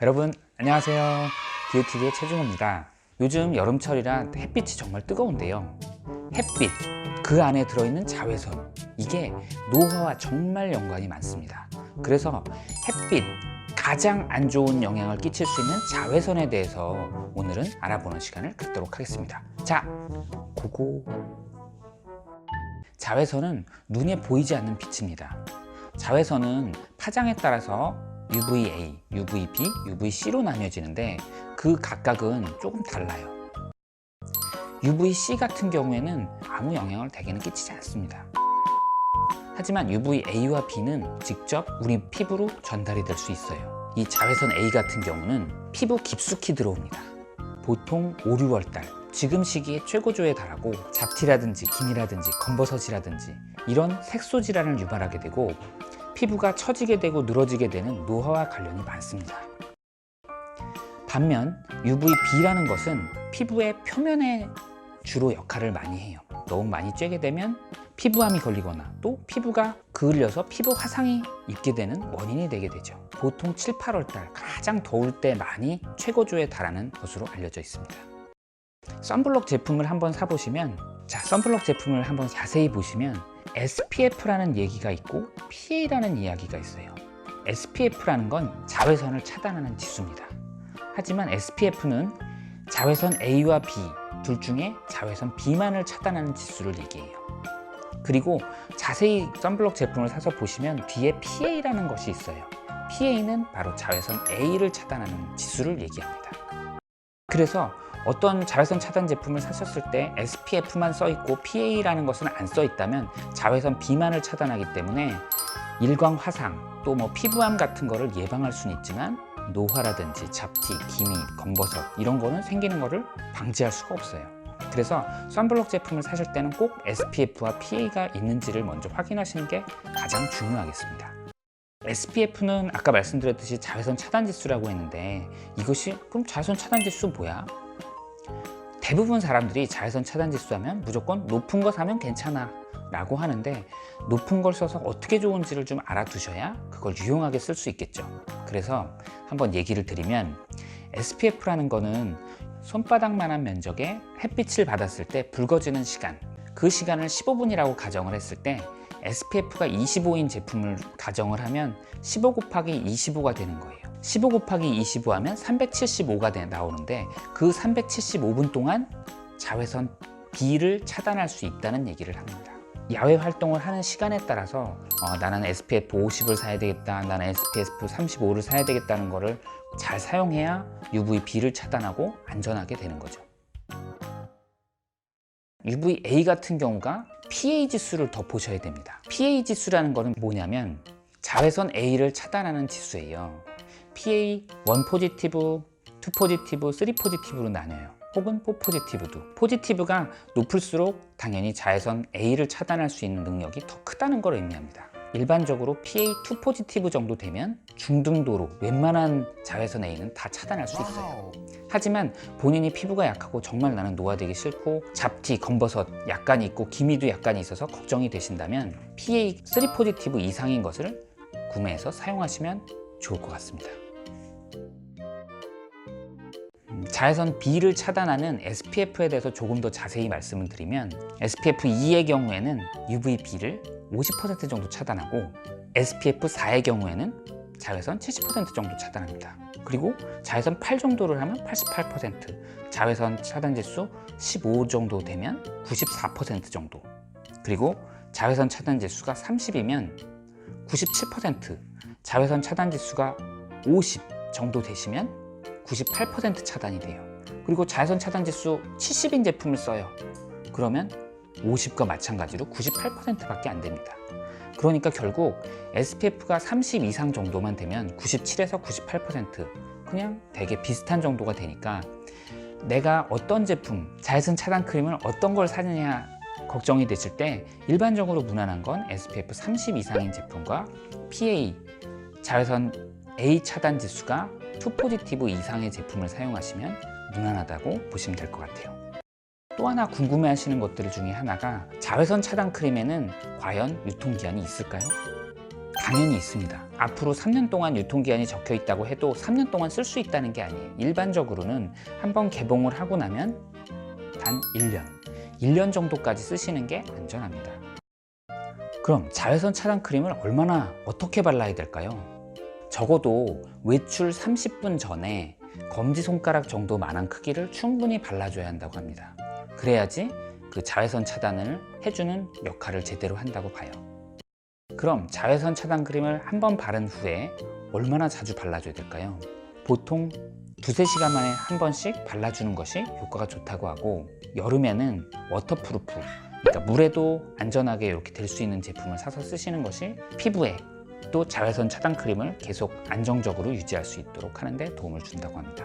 여러분 안녕하세요. 디오TV의 최중호입니다. 요즘 여름철이라 햇빛이 정말 뜨거운데요. 햇빛, 그 안에 들어있는 자외선, 이게 노화와 정말 연관이 많습니다. 그래서 햇빛, 가장 안 좋은 영향을 끼칠 수 있는 자외선에 대해서 오늘은 알아보는 시간을 갖도록 하겠습니다. 자, 고고. 자외선은 눈에 보이지 않는 빛입니다. 자외선은 파장에 따라서 UVA, UVB, UVC로 나뉘어지는데 그 각각은 조금 달라요. UVC 같은 경우에는 아무 영향을 대개는 끼치지 않습니다. 하지만 UVA와 B는 직접 우리 피부로 전달이 될 수 있어요. 이 자외선 A 같은 경우는 피부 깊숙이 들어옵니다. 보통 5, 6월달 지금 시기에 최고조에 달하고 잡티라든지 기미라든지 검버섯이라든지 이런 색소 질환을 유발하게 되고 피부가 처지게 되고 늘어지게 되는 노화와 관련이 많습니다. 반면 UVB라는 것은 피부의 표면에 주로 역할을 많이 해요. 너무 많이 쬐게 되면 피부암이 걸리거나 또 피부가 그을려서 피부 화상이 입게 되는 원인이 되게 되죠. 보통 7, 8월달 가장 더울 때 많이 최고조에 달하는 것으로 알려져 있습니다. 선블록 제품을 한번 사보시면, 선블록 제품을 한번 자세히 보시면 SPF라는 얘기가 있고 PA라는 이야기가 있어요. SPF라는 건 자외선을 차단하는 지수입니다. 하지만 SPF는 자외선 A와 B 둘 중에 자외선 B만을 차단하는 지수를 얘기해요. 그리고 자세히 선블록 제품을 사서 보시면 뒤에 PA라는 것이 있어요. PA는 바로 자외선 A를 차단하는 지수를 얘기합니다. 그래서 어떤 자외선 차단 제품을 사셨을 때 SPF만 써있고 PA라는 것은 안 써있다면 자외선 B만을 차단하기 때문에 일광 화상 또 피부암 같은 거를 예방할 수는 있지만 노화라든지 잡티, 기미, 검버섯 이런 거는 생기는 거를 방지할 수가 없어요. 그래서 선블록 제품을 사실 때는 꼭 SPF와 PA가 있는지를 먼저 확인하시는 게 가장 중요하겠습니다. SPF는 아까 말씀드렸듯이 자외선 차단 지수라고 했는데 이것이 그럼 자외선 차단 지수 뭐야? 대부분 사람들이 자외선 차단 지수 하면 무조건 높은 거 사면 괜찮아 라고 하는데 높은 걸 써서 어떻게 좋은지를 좀 알아두셔야 그걸 유용하게 쓸 수 있겠죠. 그래서 한번 얘기를 드리면 SPF라는 거는 손바닥만한 면적의 햇빛을 받았을 때 붉어지는 시간, 그 시간을 15분이라고 가정을 했을 때 SPF가 25인 제품을 가정을 하면 15 곱하기 25가 되는 거예요. 15 곱하기 25 하면 375가 나오는데 그 375분 동안 자외선 B를 차단할 수 있다는 얘기를 합니다. 야외 활동을 하는 시간에 따라서 나는 SPF 50을 사야 되겠다, 나는 SPF 35를 사야 되겠다는 거를 잘 사용해야 UVB를 차단하고 안전하게 되는 거죠. UVA 같은 경우가 PA 지수를 더 보셔야 됩니다. PA 지수라는 거는 뭐냐면 자외선 A를 차단하는 지수예요. PA 1 포지티브, 2 포지티브, 3 포지티브로 나뉘어요. 혹은 4 포지티브도. 포지티브가 높을수록 당연히 자외선 A를 차단할 수 있는 능력이 더 크다는 걸 의미합니다. 일반적으로 PA2 포지티브 정도 되면 중등도로 웬만한 자외선 A는 다 차단할 수 있어요. 하지만 본인이 피부가 약하고 정말 나는 노화되기 싫고 잡티, 검버섯 약간 있고 기미도 약간 있어서 걱정이 되신다면 PA3 포지티브 이상인 것을 구매해서 사용하시면 좋을 것 같습니다. 자외선 B를 차단하는 SPF에 대해서 조금 더 자세히 말씀을 드리면 SPF2의 경우에는 UVB를 50% 정도 차단하고 SPF4의 경우에는 자외선 70% 정도 차단합니다. 그리고 자외선 8 정도를 하면 88%, 자외선 차단 지수 15 정도 되면 94% 정도, 그리고 자외선 차단 지수가 30이면 97%, 자외선 차단 지수가 50 정도 되시면 98% 차단이 돼요. 그리고 자외선 차단 지수 70인 제품을 써요. 그러면 50과 마찬가지로 98%밖에 안 됩니다. 그러니까 결국 SPF가 30 이상 정도만 되면 97에서 98% 그냥 되게 비슷한 정도가 되니까 내가 어떤 제품, 자외선 차단 크림을 어떤 걸 사느냐 걱정이 되실 때 일반적으로 무난한 건 SPF 30 이상인 제품과 PA, 자외선 A 차단 지수가 2 포지티브 이상의 제품을 사용하시면 무난하다고 보시면 될 것 같아요. 또 하나 궁금해 하시는 것들 중에 하나가 자외선 차단 크림에는 과연 유통기한이 있을까요? 당연히 있습니다. 앞으로 3년 동안 유통기한이 적혀 있다고 해도 3년 동안 쓸 수 있다는 게 아니에요. 일반적으로는 한번 개봉을 하고 나면 단 1년 정도까지 쓰시는 게 안전합니다. 그럼 자외선 차단 크림을 어떻게 발라야 될까요? 적어도 외출 30분 전에 검지손가락 정도만한 크기를 충분히 발라줘야 한다고 합니다. 그래야지 그 자외선 차단을 해주는 역할을 제대로 한다고 봐요. 그럼 자외선 차단 크림을 한번 바른 후에 얼마나 자주 발라줘야 될까요? 보통 2~3시간 만에 한 번씩 발라주는 것이 효과가 좋다고 하고, 여름에는 워터프루프, 그러니까 물에도 안전하게 이렇게 될 수 있는 제품을 사서 쓰시는 것이 피부에 또 자외선 차단 크림을 계속 안정적으로 유지할 수 있도록 하는 데 도움을 준다고 합니다.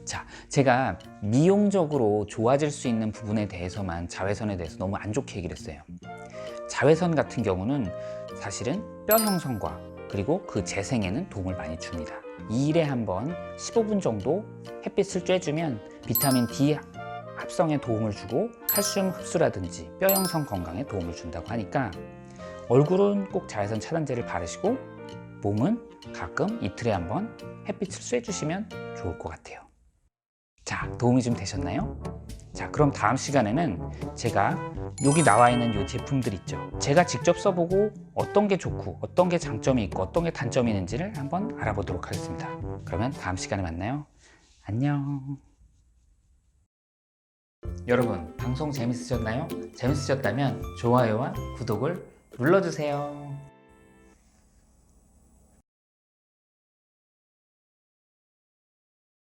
자, 제가 미용적으로 좋아질 수 있는 부분에 대해서만 자외선에 대해서 너무 안 좋게 얘기를 했어요. 자외선 같은 경우는 사실은 뼈 형성과 그리고 그 재생에는 도움을 많이 줍니다. 2일에 한 번 15분 정도 햇빛을 쬐주면 비타민 D 합성에 도움을 주고 칼슘 흡수라든지 뼈 형성 건강에 도움을 준다고 하니까 얼굴은 꼭 자외선 차단제를 바르시고 몸은 가끔 이틀에 한 번 햇빛을 쐬주시면 좋을 것 같아요. 자, 도움이 좀 되셨나요? 자, 그럼 다음 시간에는 제가 여기 나와 있는 이 제품들 있죠. 제가 직접 써보고 어떤 게 좋고 어떤 게 장점이 있고 어떤 게 단점이 있는지를 한번 알아보도록 하겠습니다. 그러면 다음 시간에 만나요. 안녕. 여러분, 방송 재밌으셨나요? 재밌으셨다면 좋아요와 구독을 눌러주세요.